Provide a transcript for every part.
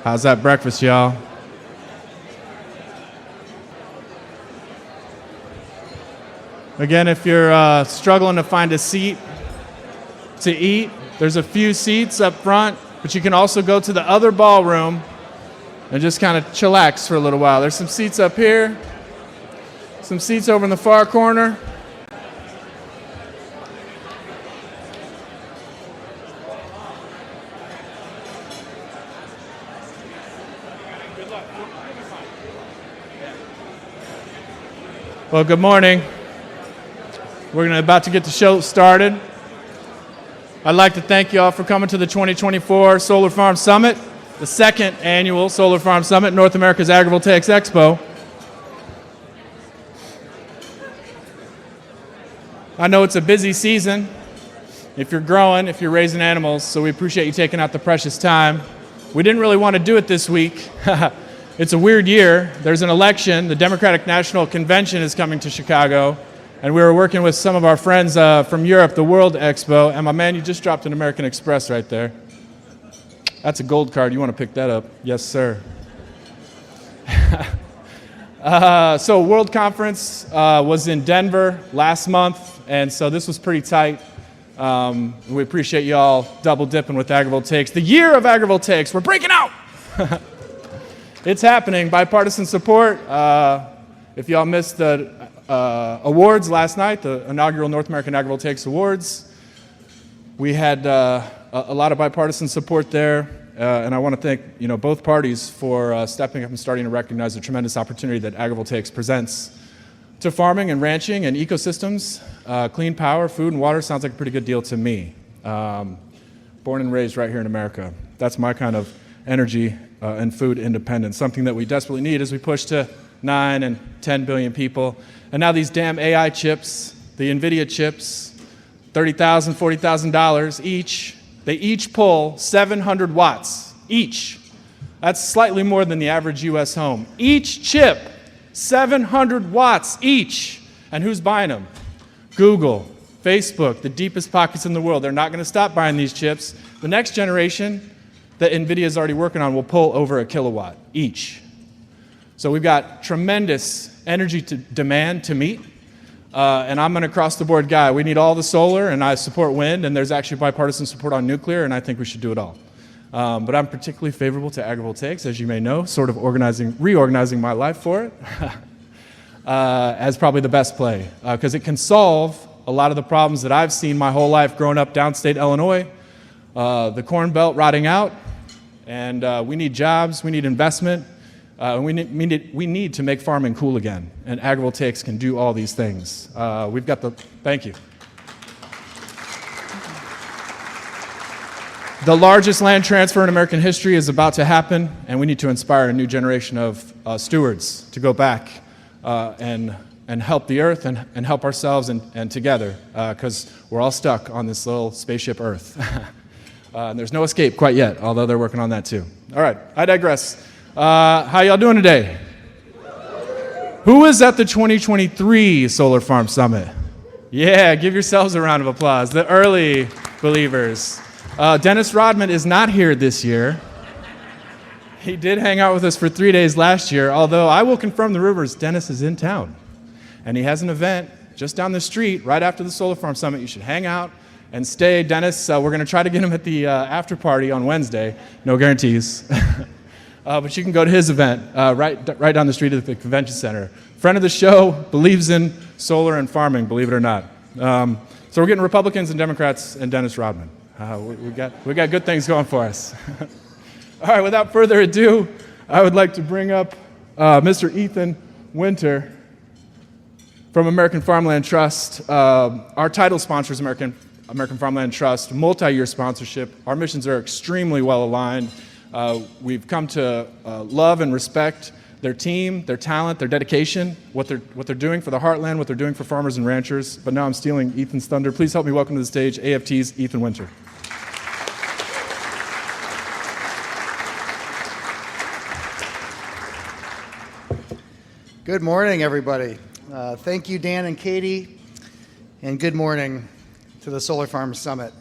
How's that breakfast, y'all? Again, if you're struggling to find a seat to eat, there's a few seats up front, but you can also go to the other ballroom and just kind of chillax for a little while. There's some seats up here, some seats over in the far corner. Well, good morning. We're about to get the show started. I'd like to thank you all for coming to the 2024 Solar Farm Summit, the second annual Solar Farm Summit, North America's Agrivoltaics Expo. I know it's a busy season if you're growing, if you're raising animals, so we appreciate you taking out the precious time. We didn't really want to do it this week. It's a weird year. There's an election. The Democratic National Convention is coming to Chicago, and we were working with some of our friends from Europe, the World Expo, and my man, you just dropped an American Express right there. That's a gold card. You want to pick that up? Yes, sir. So World Conference was in Denver last month, and so this was pretty tight. We appreciate you all double dipping with agrivoltaics. The year of agrivoltaics. We're breaking out! It's happening. Bipartisan support. If y'all missed the awards last night, the inaugural North American Agrivoltaics Awards, we had a lot of bipartisan support there, and I want to thank both parties for stepping up and starting to recognize the tremendous opportunity that agrivoltaics presents to farming and ranching and ecosystems. Clean power, food, and water sounds like a pretty good deal to me. Born and raised right here in America. That's my kind of energy and food independence, something that we desperately need as we push to 9 and 10 billion people. And now these damn AI chips, the NVIDIA chips, $30,000, $40,000 each, they each pull 700 watts each. That's slightly more than the average US home. Each chip, 700 watts each. And who's buying them? Google, Facebook, the deepest pockets in the world. They're not going to stop buying these chips. The next generation that NVIDIA is already working on will pull over a kilowatt each. So we've got tremendous energy demand to meet, and I'm an across-the-board guy. We need all the solar, and I support wind, and there's actually bipartisan support on nuclear, and I think we should do it all. But I'm particularly favorable to agrivoltaics, as you may know, sort of reorganizing my life for it as probably the best play, because it can solve a lot of the problems that I've seen my whole life growing up downstate Illinois, the Corn Belt rotting out, and we need jobs, we need investment, we need to make farming cool again, and agrivoltaics can do all these things. We've got thank you. The largest land transfer in American history is about to happen, and we need to inspire a new generation of stewards to go back and help the earth and help ourselves and together, because we're all stuck on this little spaceship Earth. And there's no escape quite yet, although they're working on that too. All right, I digress. How y'all doing today? Who is at the 2023 Solar Farm Summit? Yeah, give yourselves a round of applause. The early believers. Dennis Rodman is not here this year. He did hang out with us for 3 days last year, although I will confirm the rumors, Dennis is in town. And he has an event just down the street right after the Solar Farm Summit. You should hang out and stay. Dennis, we're going to try to get him at the after party on Wednesday. No guarantees. But you can go to his event right down the street at the convention center. Friend of the show, believes in solar and farming, believe it or not. So we're getting Republicans and Democrats and Dennis Rodman. We got good things going for us. All right, without further ado, I would like to bring up Mr. Ethan Winter from American Farmland Trust. Our title sponsor is American Farmland Trust, multi-year sponsorship. Our missions are extremely well aligned. We've come to love and respect their team, their talent, their dedication, what they're doing for the heartland, what they're doing for farmers and ranchers. But now I'm stealing Ethan's thunder. Please help me welcome to the stage AFT's Ethan Winter. Good morning, everybody. Thank you, Dan and Katie, and good morning to the Solar Farm Summit.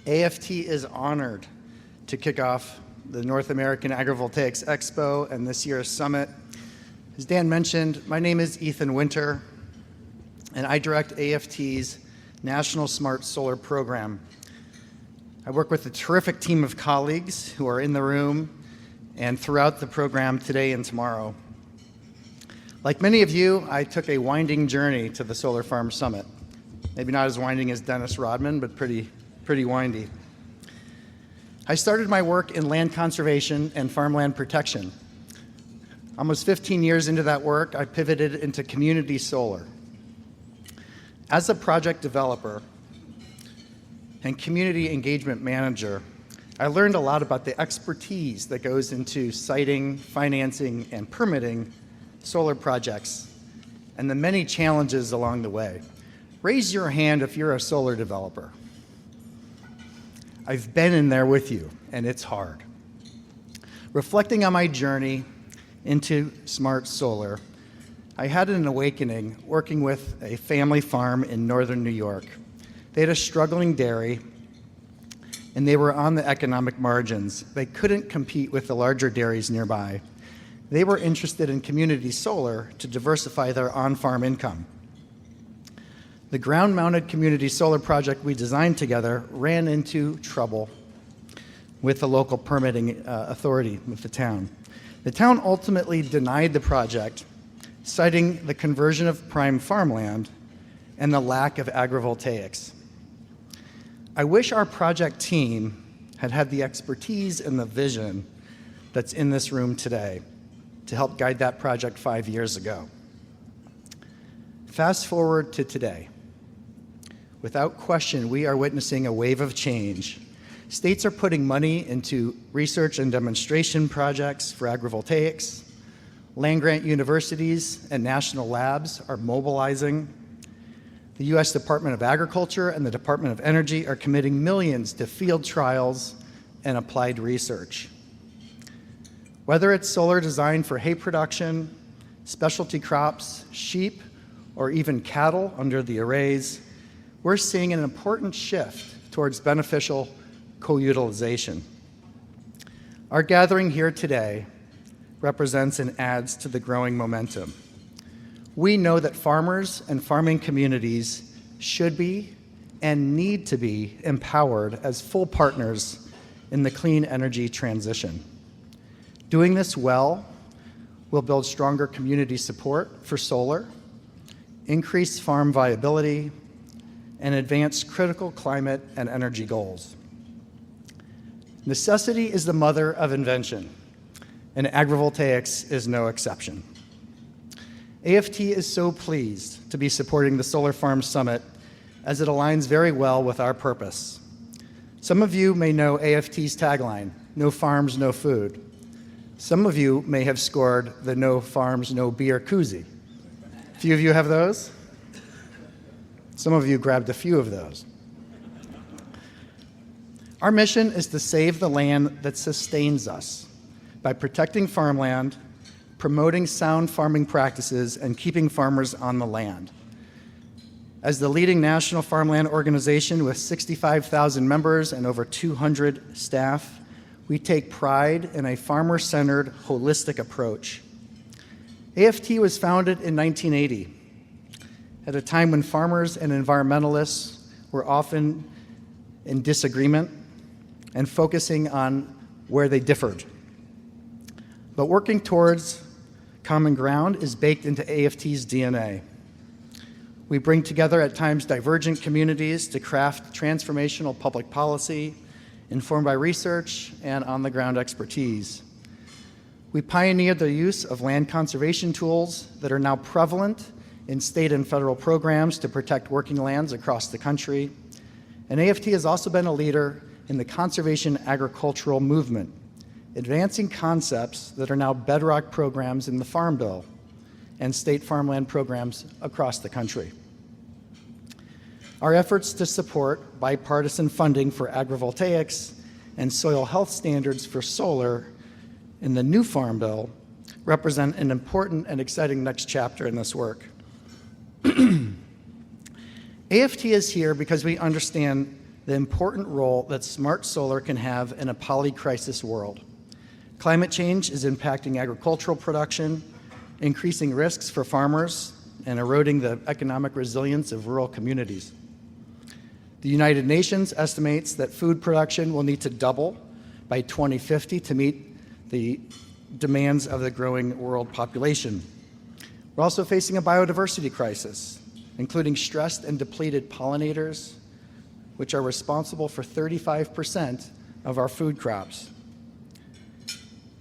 AFT is honored to kick off the North American Agrivoltaics Expo and this year's summit. As Dan mentioned, my name is Ethan Winter, and I direct AFT's National Smart Solar Program. I work with a terrific team of colleagues who are in the room and throughout the program today and tomorrow. Like many of you, I took a winding journey to the Solar Farm Summit. Maybe not as winding as Dennis Rodman, but pretty windy. I started my work in land conservation and farmland protection. Almost 15 years into that work, I pivoted into community solar. As a project developer and community engagement manager, I learned a lot about the expertise that goes into siting, financing, and permitting solar projects and the many challenges along the way. Raise your hand if you're a solar developer. I've been in there with you, and it's hard. Reflecting on my journey into smart solar, I had an awakening working with a family farm in northern New York. They had a struggling dairy, and they were on the economic margins. They couldn't compete with the larger dairies nearby. They were interested in community solar to diversify their on-farm income. The ground-mounted community solar project we designed together ran into trouble with the local permitting authority with the town. The town ultimately denied the project, citing the conversion of prime farmland and the lack of agrivoltaics. I wish our project team had had the expertise and the vision that's in this room today to help guide that project 5 years ago. Fast forward to today. Without question, we are witnessing a wave of change. States are putting money into research and demonstration projects for agrivoltaics. Land-grant universities and national labs are mobilizing. The U.S. Department of Agriculture and the Department of Energy are committing millions to field trials and applied research. Whether it's solar designed for hay production, specialty crops, sheep, or even cattle under the arrays, we're seeing an important shift towards beneficial co-utilization. Our gathering here today represents and adds to the growing momentum. We know that farmers and farming communities should be and need to be empowered as full partners in the clean energy transition. Doing this well will build stronger community support for solar, increase farm viability, and advance critical climate and energy goals. Necessity is the mother of invention, and agrivoltaics is no exception. AFT is so pleased to be supporting the Solar Farm Summit as it aligns very well with our purpose. Some of you may know AFT's tagline, "No farms, no food." Some of you may have scored the "No farms, no beer" koozie. A few of you have those? Some of you grabbed a few of those. Our mission is to save the land that sustains us by protecting farmland, promoting sound farming practices, and keeping farmers on the land. As the leading national farmland organization with 65,000 members and over 200 staff, we take pride in a farmer-centered, holistic approach. AFT was founded in 1980, at a time when farmers and environmentalists were often in disagreement and focusing on where they differed. But working towards common ground is baked into AFT's DNA. We bring together at times divergent communities to craft transformational public policy informed by research and on-the-ground expertise. We pioneered the use of land conservation tools that are now prevalent in state and federal programs to protect working lands across the country. And AFT has also been a leader in the conservation agricultural movement, advancing concepts that are now bedrock programs in the Farm Bill and state farmland programs across the country. Our efforts to support bipartisan funding for agrivoltaics and soil health standards for solar in the new Farm Bill represent an important and exciting next chapter in this work. AFT is here because we understand the important role that smart solar can have in a poly-crisis world. Climate change is impacting agricultural production, increasing risks for farmers, and eroding the economic resilience of rural communities. The United Nations estimates that food production will need to double by 2050 to meet the demands of the growing world population. We're also facing a biodiversity crisis, including stressed and depleted pollinators, which are responsible for 35% of our food crops.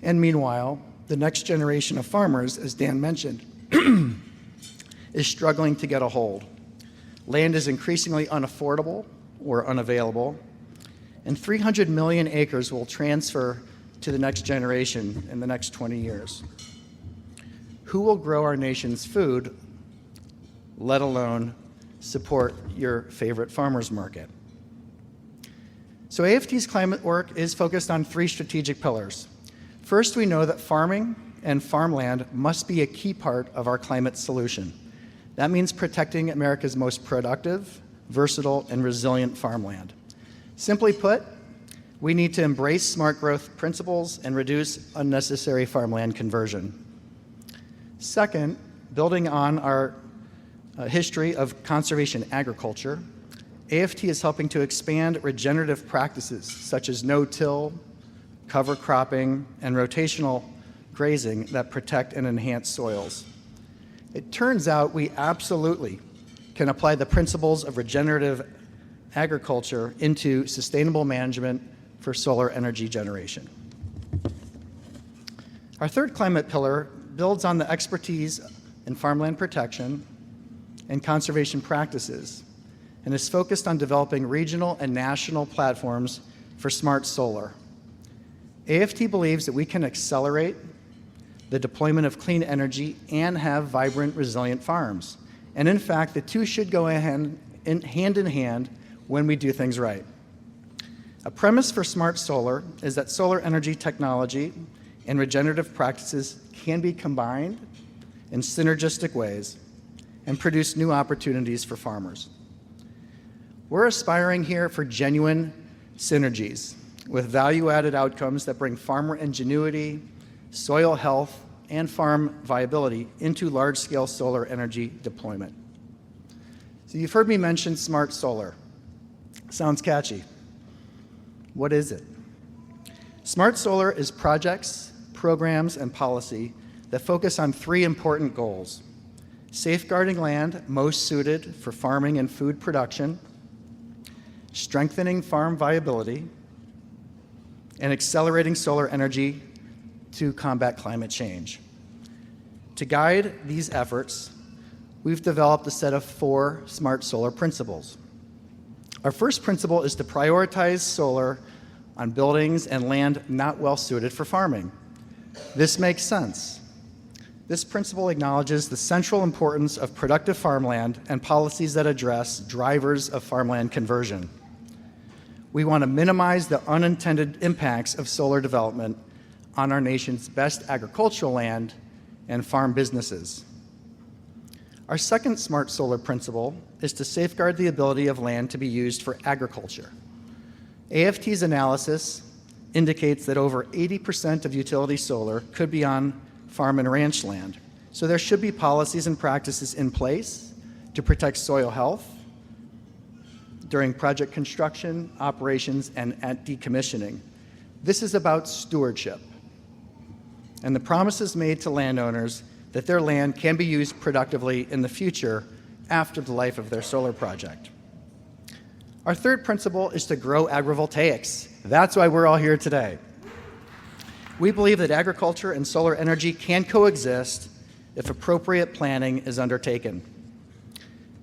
And meanwhile, the next generation of farmers, as Dan mentioned, is struggling to get a hold. Land is increasingly unaffordable or unavailable, and 300 million acres will transfer to the next generation in the next 20 years. Who will grow our nation's food, let alone support your favorite farmer's market? So AFT's climate work is focused on 3 strategic pillars. First, we know that farming and farmland must be a key part of our climate solution. That means protecting America's most productive, versatile, and resilient farmland. Simply put, we need to embrace smart growth principles and reduce unnecessary farmland conversion. Second, building on our history of conservation agriculture, AFT is helping to expand regenerative practices such as no-till, cover cropping, and rotational grazing that protect and enhance soils. It turns out we absolutely can apply the principles of regenerative agriculture into sustainable management for solar energy generation. Our third climate pillar builds on the expertise in farmland protection and conservation practices and is focused on developing regional and national platforms for smart solar. AFT believes that we can accelerate the deployment of clean energy and have vibrant, resilient farms. And in fact, the two should go hand in hand when we do things right. A premise for smart solar is that solar energy technology and regenerative practices can be combined in synergistic ways and produce new opportunities for farmers. We're aspiring here for genuine synergies with value-added outcomes that bring farmer ingenuity, soil health, and farm viability into large-scale solar energy deployment. So you've heard me mention smart solar. Sounds catchy. What is it? Smart solar is projects, programs, and policy that focus on 3 important goals: safeguarding land most suited for farming and food production, strengthening farm viability, and accelerating solar energy to combat climate change. To guide these efforts, we've developed a set of 4 smart solar principles. Our first principle is to prioritize solar on buildings and land not well suited for farming. This makes sense. This principle acknowledges the central importance of productive farmland and policies that address drivers of farmland conversion. We want to minimize the unintended impacts of solar development on our nation's best agricultural land and farm businesses. Our second smart solar principle is to safeguard the ability of land to be used for agriculture. AFT's analysis indicates that over 80% of utility solar could be on farm and ranch land. So there should be policies and practices in place to protect soil health during project construction, operations, and at decommissioning. This is about stewardship and the promises made to landowners that their land can be used productively in the future after the life of their solar project. Our third principle is to grow agrivoltaics. That's why we're all here today. We believe that agriculture and solar energy can coexist if appropriate planning is undertaken.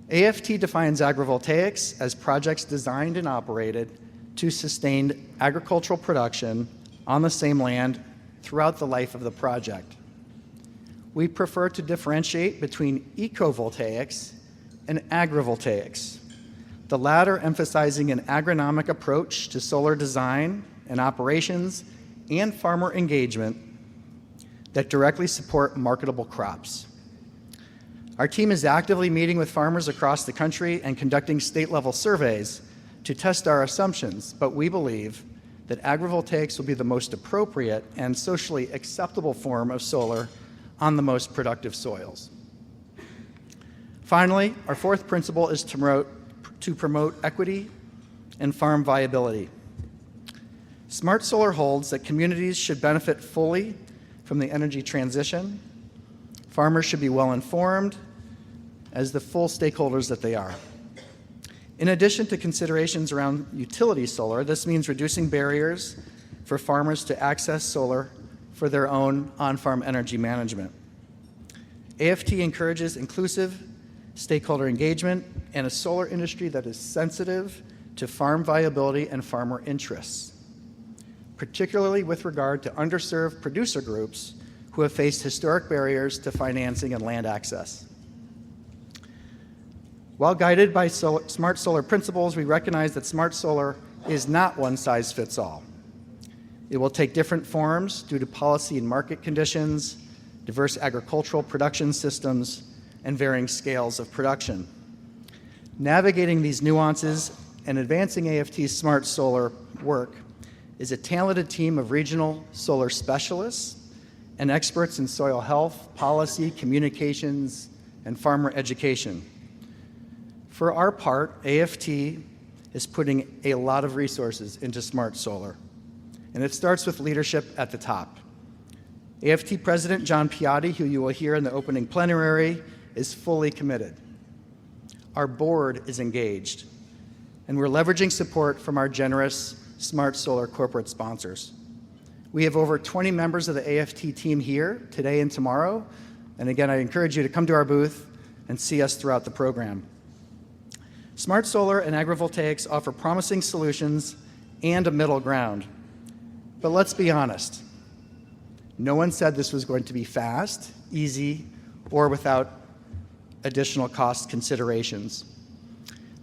AFT defines agrivoltaics as projects designed and operated to sustain agricultural production on the same land throughout the life of the project. We prefer to differentiate between ecovoltaics and agrivoltaics, the latter emphasizing an agronomic approach to solar design and operations and farmer engagement that directly support marketable crops. Our team is actively meeting with farmers across the country and conducting state-level surveys to test our assumptions, but we believe that agrivoltaics will be the most appropriate and socially acceptable form of solar on the most productive soils. Finally, our fourth principle is to promote equity and farm viability. Smart solar holds that communities should benefit fully from the energy transition. Farmers should be well informed as the full stakeholders that they are. In addition to considerations around utility solar, this means reducing barriers for farmers to access solar for their own on-farm energy management. AFT encourages inclusive stakeholder engagement and a solar industry that is sensitive to farm viability and farmer interests, particularly with regard to underserved producer groups who have faced historic barriers to financing and land access. While guided by smart solar principles, we recognize that smart solar is not one size fits all. It will take different forms due to policy and market conditions, diverse agricultural production systems, and varying scales of production. Navigating these nuances and advancing AFT's smart solar work is a talented team of regional solar specialists and experts in soil health, policy, communications, and farmer education. For our part, AFT is putting a lot of resources into smart solar, and it starts with leadership at the top. AFT President John Piatti, who you will hear in the opening plenary, is fully committed. Our board is engaged, and we're leveraging support from our generous smart solar corporate sponsors. We have over 20 members of the AFT team here today and tomorrow, and again, I encourage you to come to our booth and see us throughout the program. Smart solar and agrivoltaics offer promising solutions and a middle ground. But let's be honest, no one said this was going to be fast, easy, or without additional cost considerations.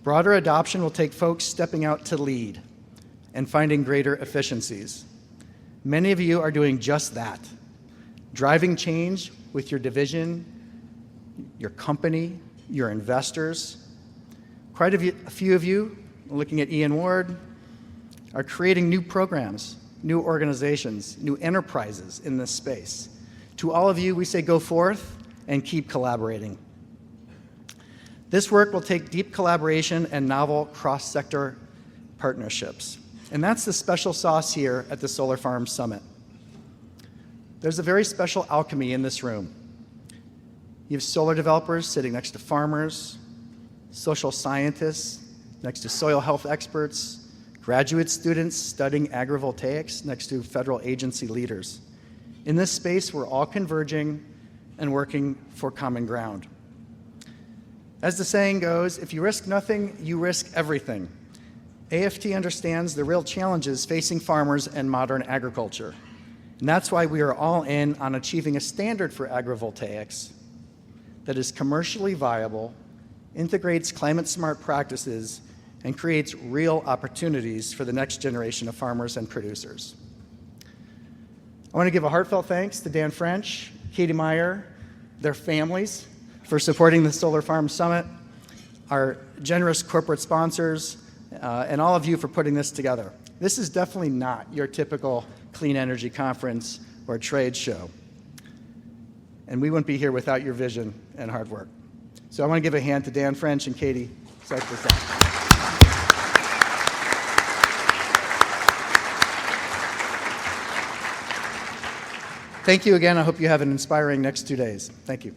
Broader adoption will take folks stepping out to lead and finding greater efficiencies. Many of you are doing just that, driving change with your division, your company, your investors. Quite a few of you, looking at Ian Ward, are creating new programs, new organizations, new enterprises in this space. To all of you, we say go forth and keep collaborating. This work will take deep collaboration and novel cross-sector partnerships. And that's the special sauce here at the Solar Farm Summit. There's a very special alchemy in this room. You have solar developers sitting next to farmers, social scientists next to soil health experts, graduate students studying agrivoltaics next to federal agency leaders. In this space, we're all converging and working for common ground. As the saying goes, if you risk nothing, you risk everything. AFT understands the real challenges facing farmers and modern agriculture. And that's why we are all in on achieving a standard for agrivoltaics that is commercially viable, integrates climate-smart practices, and creates real opportunities for the next generation of farmers and producers. I want to give a heartfelt thanks to Dan French, Katie Meyer, their families for supporting the Solar Farm Summit, our generous corporate sponsors, and all of you for putting this together. This is definitely not your typical clean energy conference or trade show. And we wouldn't be here without your vision and hard work. So I want to give a hand to Dan French and Katie. Start this out. Thank you again. I hope you have an inspiring next 2 days. Thank you.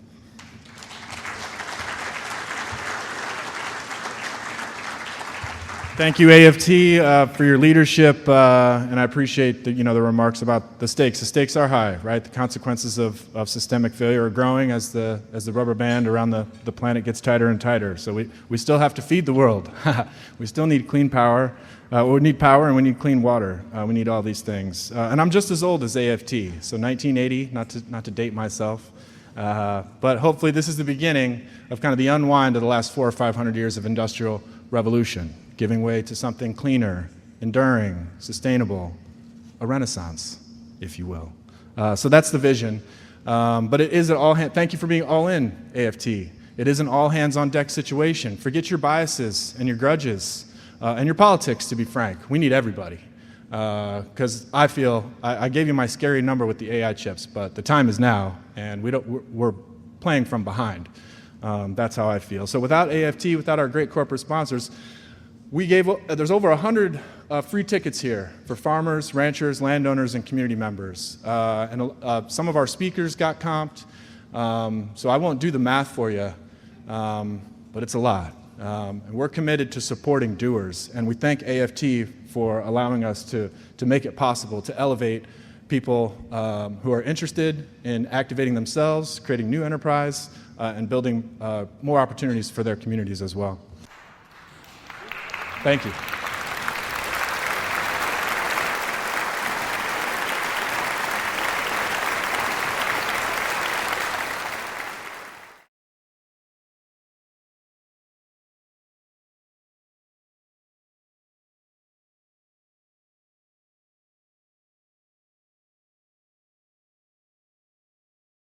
Thank you, AFT, for your leadership, and I appreciate the remarks about the stakes. The stakes are high, right? The consequences of systemic failure are growing as the rubber band around the planet gets tighter and tighter. So we still have to feed the world. We still need clean power. We need power and we need clean water. We need all these things. And I'm just as old as AFT, so 1980, not to date myself. But hopefully this is the beginning of kind of the unwind of the last 400 or 500 years of industrial revolution, giving way to something cleaner, enduring, sustainable, a renaissance, if you will. So that's the vision. But it is an thank you for being all in, AFT. It is an all hands on deck situation. Forget your biases and your grudges and your politics, to be frank. We need everybody. because I feel I gave you my scary number with the AI chips, but the time is now, and we're playing from behind. That's how I feel. So without AFT, without our great corporate sponsors, there's over 100 free tickets here for farmers, ranchers, landowners, and community members. And some of our speakers got comped, so I won't do the math for you, but it's a lot. And we're committed to supporting doers, and we thank AFT for allowing us to make it possible to elevate people who are interested in activating themselves, creating new enterprise, and building more opportunities for their communities as well. Thank you.